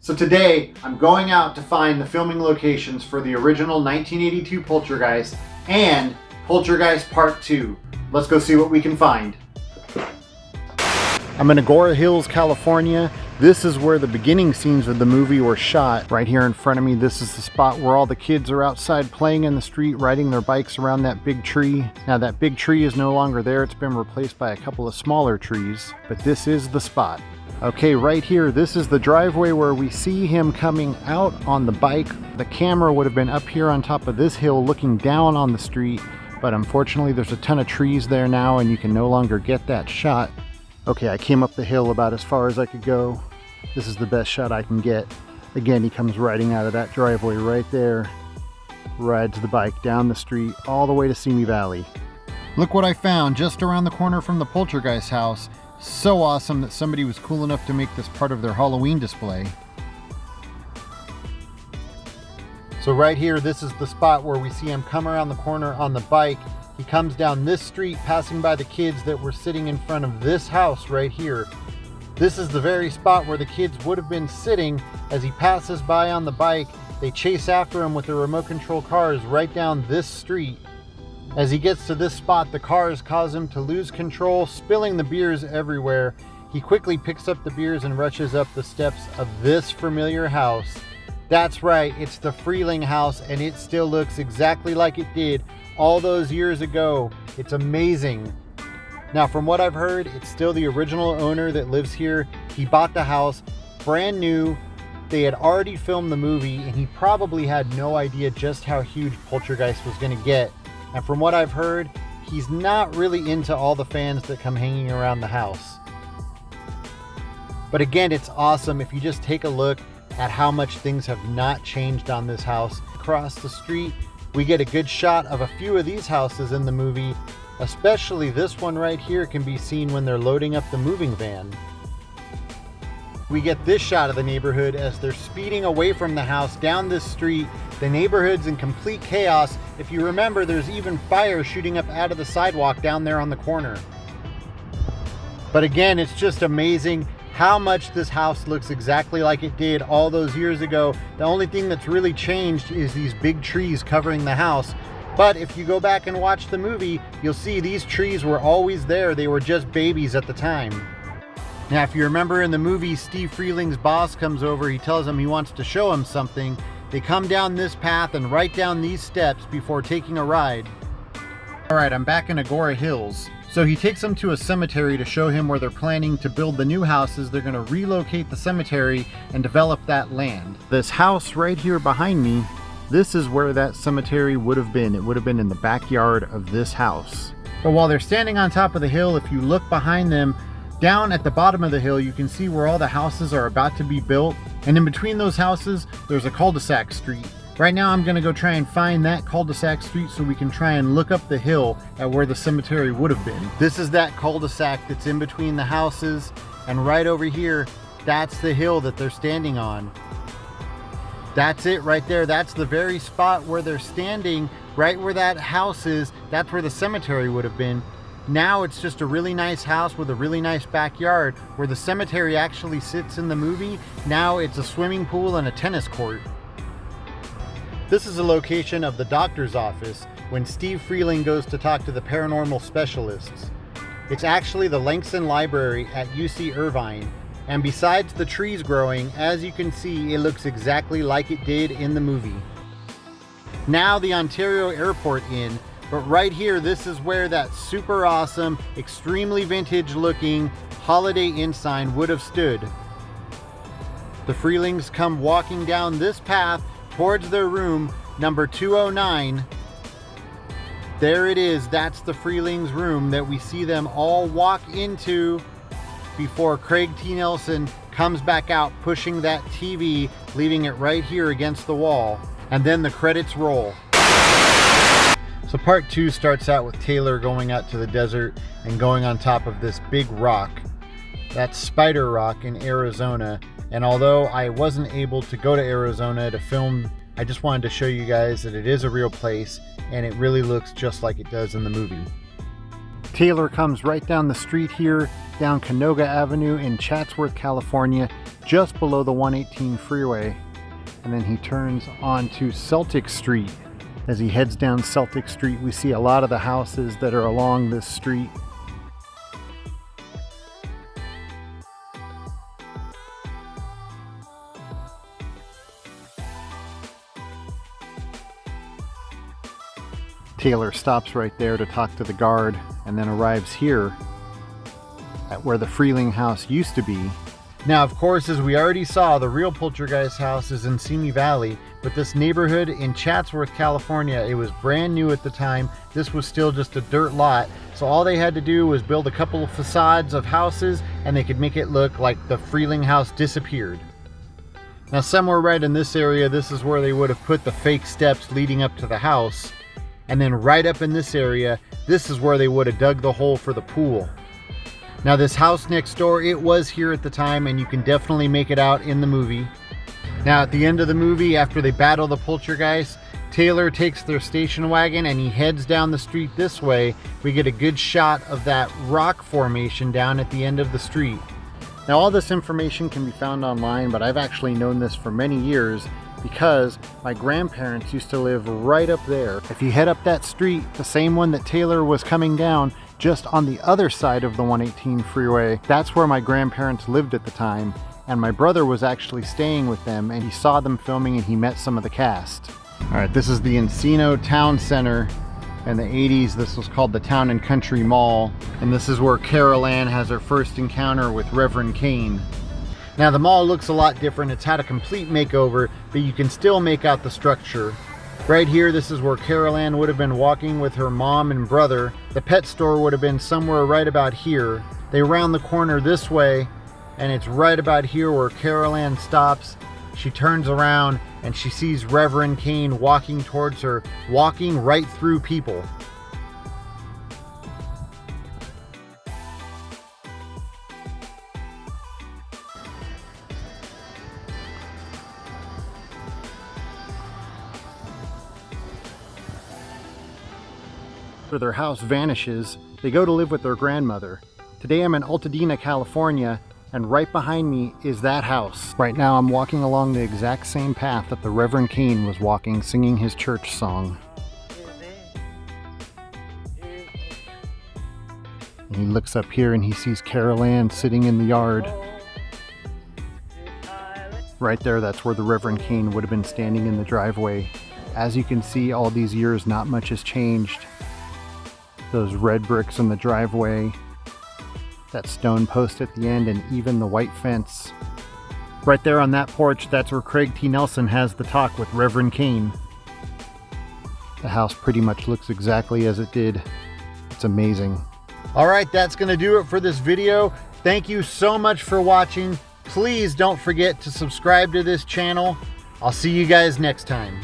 So today, I'm going out to find the filming locations for the original 1982 Poltergeist and Poltergeist Part 2. Let's go see what we can find. I'm in Agora Hills, California. This is where the beginning scenes of the movie were shot. Right here in front of me, this is the spot where all the kids are outside playing in the street, riding their bikes around that big tree. Now that big tree is no longer there. It's been replaced by a couple of smaller trees, but this is the spot. Okay, right here, this is the driveway where we see him coming out on the bike. The camera would have been up here on top of this hill looking down on the street, but unfortunately there's a ton of trees there now and you can no longer get that shot. Okay, I came up the hill about as far as I could go. This is the best shot I can get. Again, he comes riding out of that driveway right there, rides the bike down the street all the way to Simi Valley. Look what I found just around the corner from the Poltergeist house. So awesome that somebody was cool enough to make this part of their Halloween display. So right here, this is the spot where we see him come around the corner on the bike. He comes down this street, passing by the kids that were sitting in front of this house right here. This is the very spot where the kids would have been sitting as he passes by on the bike. They chase after him with their remote control cars right down this street. As he gets to this spot, the cars cause him to lose control, spilling the beers everywhere. He quickly picks up the beers and rushes up the steps of this familiar house. That's right, it's the Freeling house, and it still looks exactly like it did all those years ago. It's amazing. Now, from what I've heard, it's still the original owner that lives here. He bought the house brand new. They had already filmed the movie, and he probably had no idea just how huge Poltergeist was going to get. And from what I've heard, he's not really into all the fans that come hanging around the house. But again, it's awesome if you just take a look at how much things have not changed on this house. Across the street, we get a good shot of a few of these houses in the movie, especially this one right here can be seen when they're loading up the moving van. We get this shot of the neighborhood as they're speeding away from the house down this street. The neighborhood's in complete chaos. If you remember, there's even fire shooting up out of the sidewalk down there on the corner. But again, it's just amazing how much this house looks exactly like it did all those years ago. The only thing that's really changed is these big trees covering the house. But if you go back and watch the movie, you'll see these trees were always there. They were just babies at the time. Now, if you remember in the movie, Steve Freeling's boss comes over. He tells him he wants to show him something. They come down this path and right down these steps before taking a ride. All right, I'm back in Agora Hills. So he takes them to a cemetery to show him where they're planning to build the new houses. They're going to relocate the cemetery and develop that land. This house right here behind me, this is where that cemetery would have been. It would have been in the backyard of this house. But while they're standing on top of the hill, if you look behind them, down at the bottom of the hill, you can see where all the houses are about to be built. And in between those houses, there's a cul-de-sac street. Right now, I'm gonna go try and find that cul-de-sac street so we can try and look up the hill at where the cemetery would have been. This is that cul-de-sac that's in between the houses. And right over here, that's the hill that they're standing on. That's it right there. That's the very spot where they're standing, right where that house is. That's where the cemetery would have been. Now it's just a really nice house with a really nice backyard. Where the cemetery actually sits in the movie, now it's a swimming pool and a tennis court. This is a location of the doctor's office when Steve Freeling goes to talk to the paranormal specialists. It's actually the Langston Library at UC Irvine. And besides the trees growing, as you can see, it looks exactly like it did in the movie. Now the Ontario Airport Inn. But right here, this is where that super awesome, extremely vintage looking Holiday Inn sign would have stood. The Freelings come walking down this path towards their room, number 209. There it is, that's the Freelings' room that we see them all walk into before Craig T. Nelson comes back out pushing that TV, leaving it right here against the wall. And then the credits roll. So part 2 starts out with Taylor going out to the desert and going on top of this big rock. That's Spider Rock in Arizona. And although I wasn't able to go to Arizona to film, I just wanted to show you guys that it is a real place and it really looks just like it does in the movie. Taylor comes right down the street here, down Canoga Avenue in Chatsworth, California, just below the 118 freeway. And then he turns onto Celtic Street. As he heads down Celtic Street, we see a lot of the houses that are along this street. Taylor stops right there to talk to the guard and then arrives here at where the Freeling house used to be. Now, of course, as we already saw, the real Poltergeist house is in Simi Valley, but this neighborhood in Chatsworth, California, it was brand new at the time. This was still just a dirt lot. So all they had to do was build a couple of facades of houses and they could make it look like the Freeling house disappeared. Now, somewhere right in this area, this is where they would have put the fake steps leading up to the house. And then right up in this area, this is where they would have dug the hole for the pool. Now this house next door, it was here at the time, and you can definitely make it out in the movie. Now at the end of the movie, after they battle the Poltergeist, Taylor takes their station wagon and he heads down the street this way. We get a good shot of that rock formation down at the end of the street. Now all this information can be found online, but I've actually known this for many years because my grandparents used to live right up there. If you head up that street, the same one that Taylor was coming down, just on the other side of the 118 freeway, that's where my grandparents lived at the time, and my brother was actually staying with them, and he saw them filming and he met some of the cast. All right, this is the Encino Town Center. In the 80s, this was called the Town and Country Mall, and this is where Carol Ann has her first encounter with Reverend Cain. Now the mall looks a lot different. It's had a complete makeover, but you can still make out the structure. Right here, this is where Carol Ann would have been walking with her mom and brother. The pet store would have been somewhere right about here. They round the corner this way, and it's right about here where Carol Ann stops. She turns around and she sees Reverend Cain walking towards her, walking right through people. After their house vanishes, they go to live with their grandmother. Today I'm in Altadena, California, and right behind me is that house. Right now I'm walking along the exact same path that the Reverend Cain was walking, singing his church song. And he looks up here and he sees Carol Ann sitting in the yard. Right there, that's where the Reverend Cain would have been standing in the driveway. As you can see, all these years, not much has changed. Those red bricks in the driveway, that stone post at the end, and even the white fence. Right there on that porch, that's where Craig T. Nelson has the talk with Reverend Cain. The house pretty much looks exactly as it did. It's amazing. All right, that's gonna do it for this video. Thank you so much for watching. Please don't forget to subscribe to this channel. I'll see you guys next time.